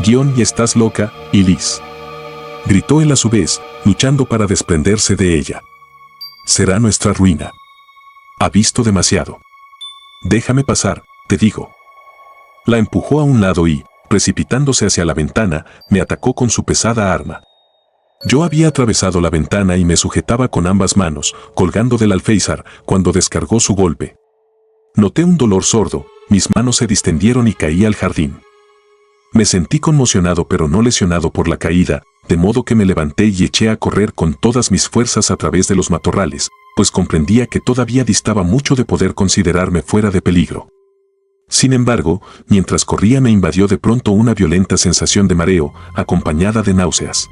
Y estás loca, Elise. Gritó él a su vez, luchando para desprenderse de ella. Será nuestra ruina. Ha visto demasiado. Déjame pasar, te digo. La empujó a un lado y, precipitándose hacia la ventana, me atacó con su pesada arma. Yo había atravesado la ventana y me sujetaba con ambas manos, colgando del alféizar, cuando descargó su golpe. Noté un dolor sordo, mis manos se distendieron y caí al jardín. Me sentí conmocionado pero no lesionado por la caída, de modo que me levanté y eché a correr con todas mis fuerzas a través de los matorrales, pues comprendía que todavía distaba mucho de poder considerarme fuera de peligro. Sin embargo, mientras corría me invadió de pronto una violenta sensación de mareo, acompañada de náuseas.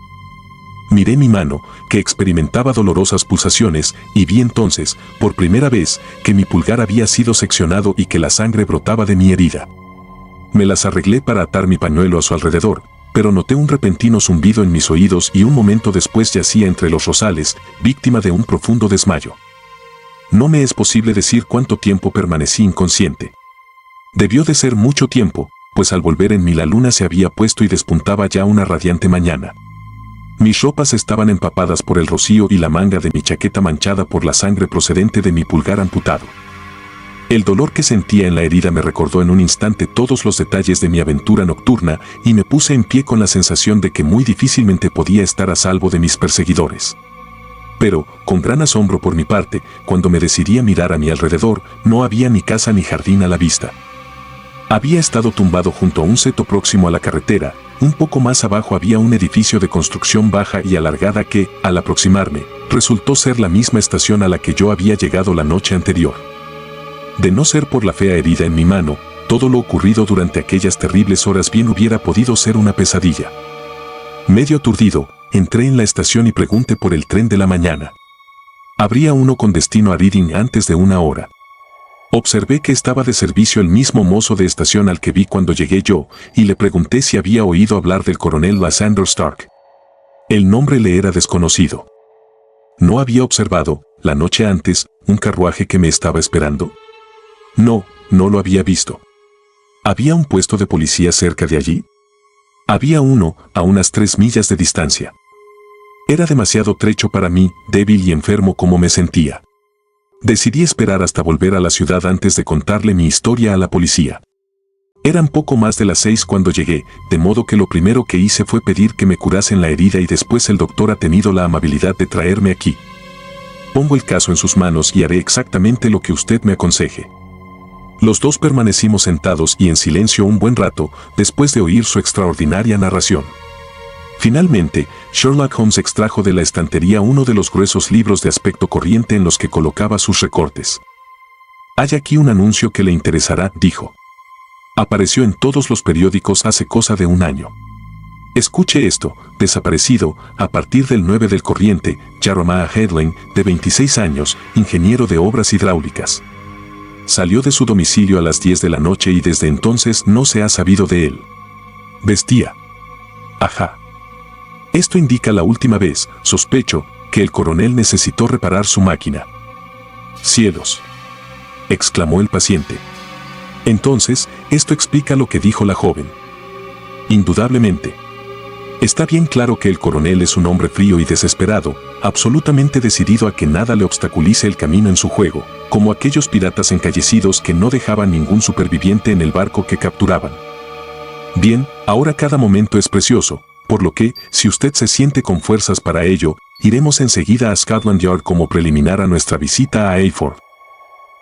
Miré mi mano, que experimentaba dolorosas pulsaciones, y vi entonces, por primera vez, que mi pulgar había sido seccionado y que la sangre brotaba de mi herida. Me las arreglé para atar mi pañuelo a su alrededor, pero noté un repentino zumbido en mis oídos y un momento después yacía entre los rosales, víctima de un profundo desmayo. No me es posible decir cuánto tiempo permanecí inconsciente. Debió de ser mucho tiempo, pues al volver en mí la luna se había puesto y despuntaba ya una radiante mañana. Mis ropas estaban empapadas por el rocío y la manga de mi chaqueta manchada por la sangre procedente de mi pulgar amputado. El dolor que sentía en la herida me recordó en un instante todos los detalles de mi aventura nocturna y me puse en pie con la sensación de que muy difícilmente podía estar a salvo de mis perseguidores. Pero, con gran asombro por mi parte, cuando me decidí a mirar a mi alrededor, no había ni casa ni jardín a la vista. Había estado tumbado junto a un seto próximo a la carretera. Un poco más abajo había un edificio de construcción baja y alargada que, al aproximarme, resultó ser la misma estación a la que yo había llegado la noche anterior. De no ser por la fea herida en mi mano, todo lo ocurrido durante aquellas terribles horas bien hubiera podido ser una pesadilla. Medio aturdido, entré en la estación y pregunté por el tren de la mañana. Habría uno con destino a Reading antes de una hora. Observé que estaba de servicio el mismo mozo de estación al que vi cuando llegué yo, y le pregunté si había oído hablar del coronel Lysander Stark. El nombre le era desconocido. ¿No había observado, la noche antes, un carruaje que me estaba esperando? No, no lo había visto. ¿Había un puesto de policía cerca de allí? Había uno, a unas 3 millas de distancia. Era demasiado trecho para mí, débil y enfermo como me sentía. Decidí esperar hasta volver a la ciudad antes de contarle mi historia a la policía. Eran poco más de las 6 cuando llegué, de modo que lo primero que hice fue pedir que me curasen la herida y después el doctor ha tenido la amabilidad de traerme aquí. Pongo el caso en sus manos y haré exactamente lo que usted me aconseje. Los dos permanecimos sentados y en silencio un buen rato, después de oír su extraordinaria narración. Finalmente, Sherlock Holmes extrajo de la estantería uno de los gruesos libros de aspecto corriente en los que colocaba sus recortes. «Hay aquí un anuncio que le interesará», dijo. «Apareció en todos los periódicos hace cosa de un año. Escuche esto: desaparecido, a partir del 9 del corriente, Jeremiah Hedlund, de 26 años, ingeniero de obras hidráulicas. Salió de su domicilio a las 10 de la noche y desde entonces no se ha sabido de él. Vestía. Ajá. Esto indica la última vez, sospecho, que el coronel necesitó reparar su máquina». «¡Cielos!», exclamó el paciente. «Entonces, esto explica lo que dijo la joven». «Indudablemente. Está bien claro que el coronel es un hombre frío y desesperado, absolutamente decidido a que nada le obstaculice el camino en su juego, como aquellos piratas encallecidos que no dejaban ningún superviviente en el barco que capturaban. Bien, ahora cada momento es precioso, por lo que, si usted se siente con fuerzas para ello, iremos enseguida a Scotland Yard como preliminar a nuestra visita a Hayford».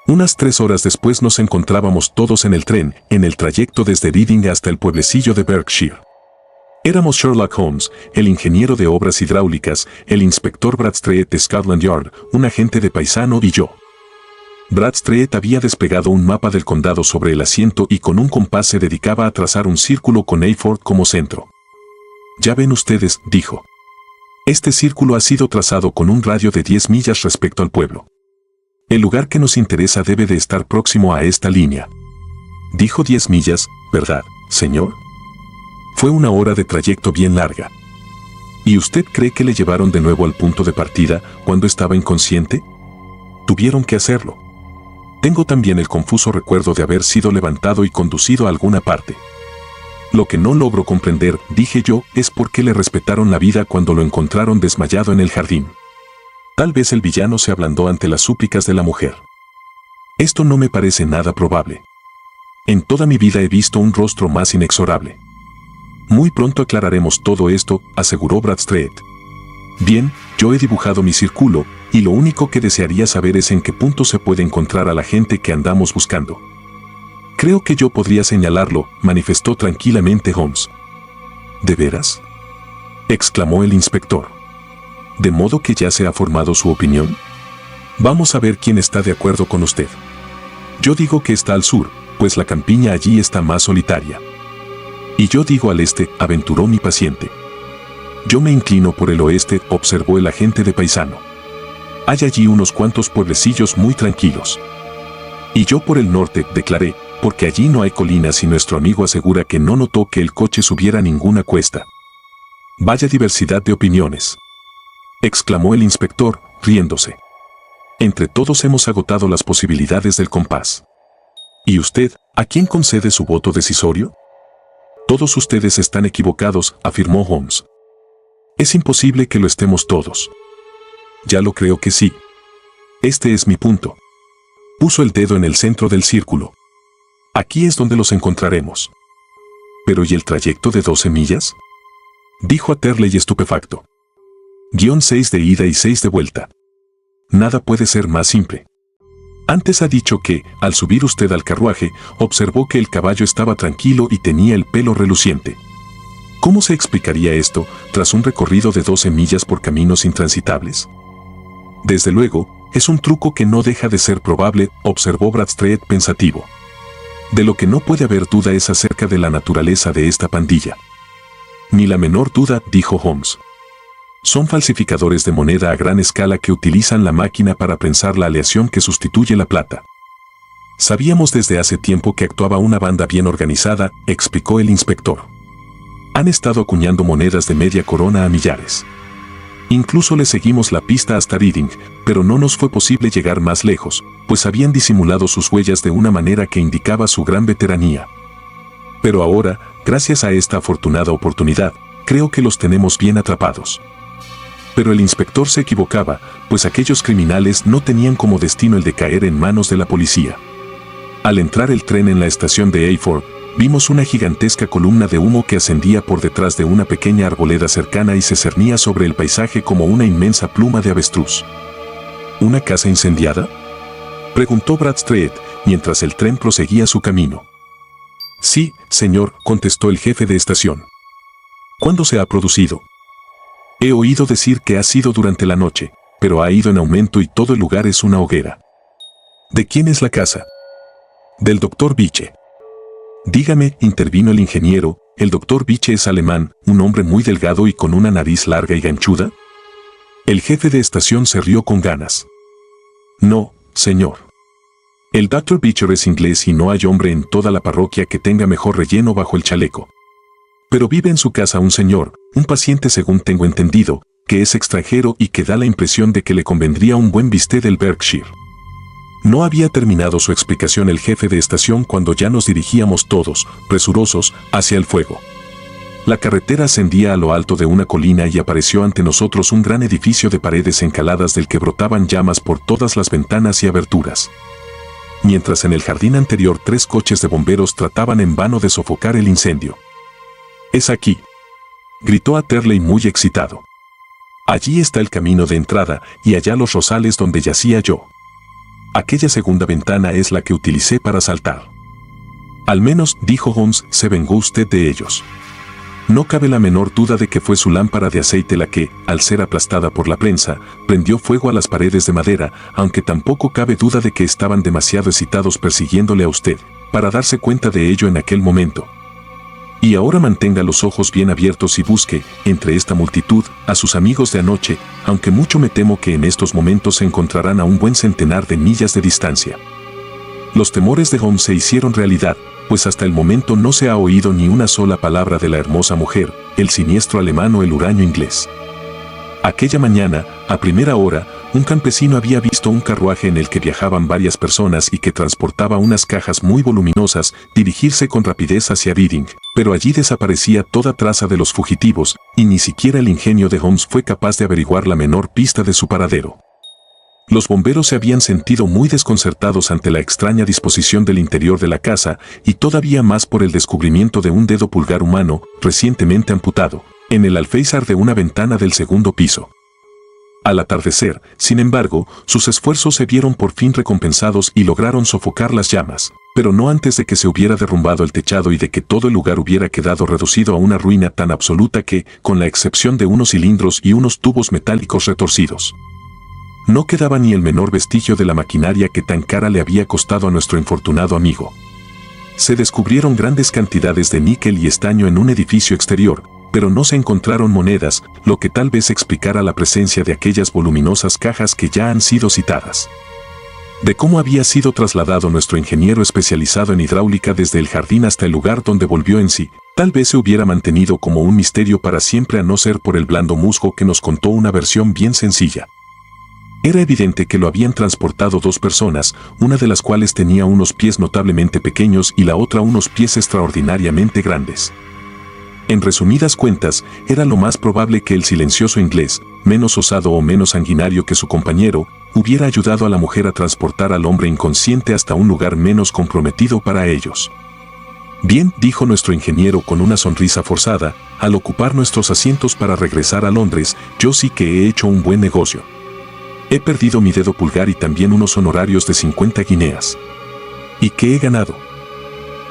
Unas 3 horas después nos encontrábamos todos en el tren, en el trayecto desde Reading hasta el pueblecillo de Berkshire. Éramos Sherlock Holmes, el ingeniero de obras hidráulicas, el inspector Bradstreet de Scotland Yard, un agente de paisano y yo. Bradstreet había desplegado un mapa del condado sobre el asiento y con un compás se dedicaba a trazar un círculo con Hayford como centro. «Ya ven ustedes», dijo. «Este círculo ha sido trazado con un radio de 10 millas respecto al pueblo. El lugar que nos interesa debe de estar próximo a esta línea». Dijo 10 millas, ¿verdad, señor? Fue una hora de trayecto bien larga. ¿Y usted cree que le llevaron de nuevo al punto de partida cuando estaba inconsciente? Tuvieron que hacerlo. Tengo también el confuso recuerdo de haber sido levantado y conducido a alguna parte. Lo que no logro comprender, dije yo, es por qué le respetaron la vida cuando lo encontraron desmayado en el jardín. Tal vez el villano se ablandó ante las súplicas de la mujer. Esto no me parece nada probable. En toda mi vida he visto un rostro más inexorable. «Muy pronto aclararemos todo esto», aseguró Bradstreet. «Bien, yo he dibujado mi círculo, y lo único que desearía saber es en qué punto se puede encontrar a la gente que andamos buscando». «Creo que yo podría señalarlo», manifestó tranquilamente Holmes. «¿De veras?», exclamó el inspector. «¿De modo que ya se ha formado su opinión? Vamos a ver quién está de acuerdo con usted». «Yo digo que está al sur, pues la campiña allí está más solitaria». «Y yo digo al este», aventuró mi paciente. «Yo me inclino por el oeste», observó el agente de paisano. «Hay allí unos cuantos pueblecillos muy tranquilos». «Y yo por el norte», declaré, «porque allí no hay colinas y nuestro amigo asegura que no notó que el coche subiera ninguna cuesta». «Vaya diversidad de opiniones», exclamó el inspector, riéndose. «Entre todos hemos agotado las posibilidades del compás». «¿Y usted, a quién concede su voto decisorio?». «Todos ustedes están equivocados», afirmó Holmes. «Es imposible que lo estemos todos». «Ya lo creo que sí. Este es mi punto». Puso el dedo en el centro del círculo. «Aquí es donde los encontraremos». «¿Pero y el trayecto de 12 millas?», dijo Atterley estupefacto. «6 de ida y 6 de vuelta. Nada puede ser más simple». Antes ha dicho que, al subir usted al carruaje, observó que el caballo estaba tranquilo y tenía el pelo reluciente. ¿Cómo se explicaría esto, tras un recorrido de 12 millas por caminos intransitables? Desde luego, es un truco que no deja de ser probable, observó Bradstreet pensativo. De lo que no puede haber duda es acerca de la naturaleza de esta pandilla. Ni la menor duda, dijo Holmes. Son falsificadores de moneda a gran escala que utilizan la máquina para prensar la aleación que sustituye la plata. Sabíamos desde hace tiempo que actuaba una banda bien organizada, explicó el inspector. Han estado acuñando monedas de media corona a millares. Incluso le seguimos la pista hasta Reading, pero no nos fue posible llegar más lejos, pues habían disimulado sus huellas de una manera que indicaba su gran veteranía. Pero ahora, gracias a esta afortunada oportunidad, creo que los tenemos bien atrapados. Pero el inspector se equivocaba, pues aquellos criminales no tenían como destino el de caer en manos de la policía. Al entrar el tren en la estación de Hayford, vimos una gigantesca columna de humo que ascendía por detrás de una pequeña arboleda cercana y se cernía sobre el paisaje como una inmensa pluma de avestruz. ¿Una casa incendiada?, preguntó Bradstreet, mientras el tren proseguía su camino. Sí, señor, contestó el jefe de estación. ¿Cuándo se ha producido? He oído decir que ha sido durante la noche, pero ha ido en aumento y todo el lugar es una hoguera. ¿De quién es la casa? Del doctor Biche. Dígame, intervino el ingeniero, ¿el doctor Biche es alemán, un hombre muy delgado y con una nariz larga y ganchuda? El jefe de estación se rió con ganas. No, señor. El Dr. Beecher es inglés y no hay hombre en toda la parroquia que tenga mejor relleno bajo el chaleco. Pero vive en su casa un señor, un paciente según tengo entendido, que es extranjero y que da la impresión de que le convendría un buen bistec del Berkshire. No había terminado su explicación el jefe de estación cuando ya nos dirigíamos todos, presurosos, hacia el fuego. La carretera ascendía a lo alto de una colina y apareció ante nosotros un gran edificio de paredes encaladas del que brotaban llamas por todas las ventanas y aberturas. Mientras en el jardín anterior 3 coches de bomberos trataban en vano de sofocar el incendio. «Es aquí», gritó Atterley muy excitado. «Allí está el camino de entrada y allá los rosales donde yacía yo. Aquella segunda ventana es la que utilicé para saltar». «Al menos», dijo Holmes, «se vengó usted de ellos». No cabe la menor duda de que fue su lámpara de aceite la que, al ser aplastada por la prensa, prendió fuego a las paredes de madera, aunque tampoco cabe duda de que estaban demasiado excitados persiguiéndole a usted, para darse cuenta de ello en aquel momento. Y ahora mantenga los ojos bien abiertos y busque, entre esta multitud, a sus amigos de anoche, aunque mucho me temo que en estos momentos se encontrarán a un buen centenar de millas de distancia. Los temores de Holmes se hicieron realidad, pues hasta el momento no se ha oído ni una sola palabra de la hermosa mujer, el siniestro alemán o el huraño inglés. Aquella mañana, a primera hora, un campesino había visto un carruaje en el que viajaban varias personas y que transportaba unas cajas muy voluminosas dirigirse con rapidez hacia Reading, pero allí desaparecía toda traza de los fugitivos, y ni siquiera el ingenio de Holmes fue capaz de averiguar la menor pista de su paradero. Los bomberos se habían sentido muy desconcertados ante la extraña disposición del interior de la casa y todavía más por el descubrimiento de un dedo pulgar humano, recientemente amputado, en el alféizar de una ventana del segundo piso. Al atardecer, sin embargo, sus esfuerzos se vieron por fin recompensados y lograron sofocar las llamas, pero no antes de que se hubiera derrumbado el techado y de que todo el lugar hubiera quedado reducido a una ruina tan absoluta que, con la excepción de unos cilindros y unos tubos metálicos retorcidos, no quedaba ni el menor vestigio de la maquinaria que tan cara le había costado a nuestro infortunado amigo. Se descubrieron grandes cantidades de níquel y estaño en un edificio exterior, pero no se encontraron monedas, lo que tal vez explicara la presencia de aquellas voluminosas cajas que ya han sido citadas. De cómo había sido trasladado nuestro ingeniero especializado en hidráulica desde el jardín hasta el lugar donde volvió en sí, tal vez se hubiera mantenido como un misterio para siempre a no ser por el blando musgo que nos contó una versión bien sencilla. Era evidente que lo habían transportado 2 personas, una de las cuales tenía unos pies notablemente pequeños y la otra unos pies extraordinariamente grandes. En resumidas cuentas, era lo más probable que el silencioso inglés, menos osado o menos sanguinario que su compañero, hubiera ayudado a la mujer a transportar al hombre inconsciente hasta un lugar menos comprometido para ellos. Bien, dijo nuestro ingeniero con una sonrisa forzada, al ocupar nuestros asientos para regresar a Londres, yo sí que he hecho un buen negocio. He perdido mi dedo pulgar y también unos honorarios de 50 guineas. ¿Y qué he ganado?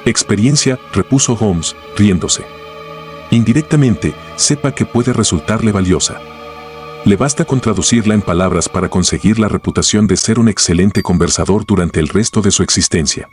Experiencia, repuso Holmes, riéndose. Indirectamente, sepa que puede resultarle valiosa. Le basta con traducirla en palabras para conseguir la reputación de ser un excelente conversador durante el resto de su existencia.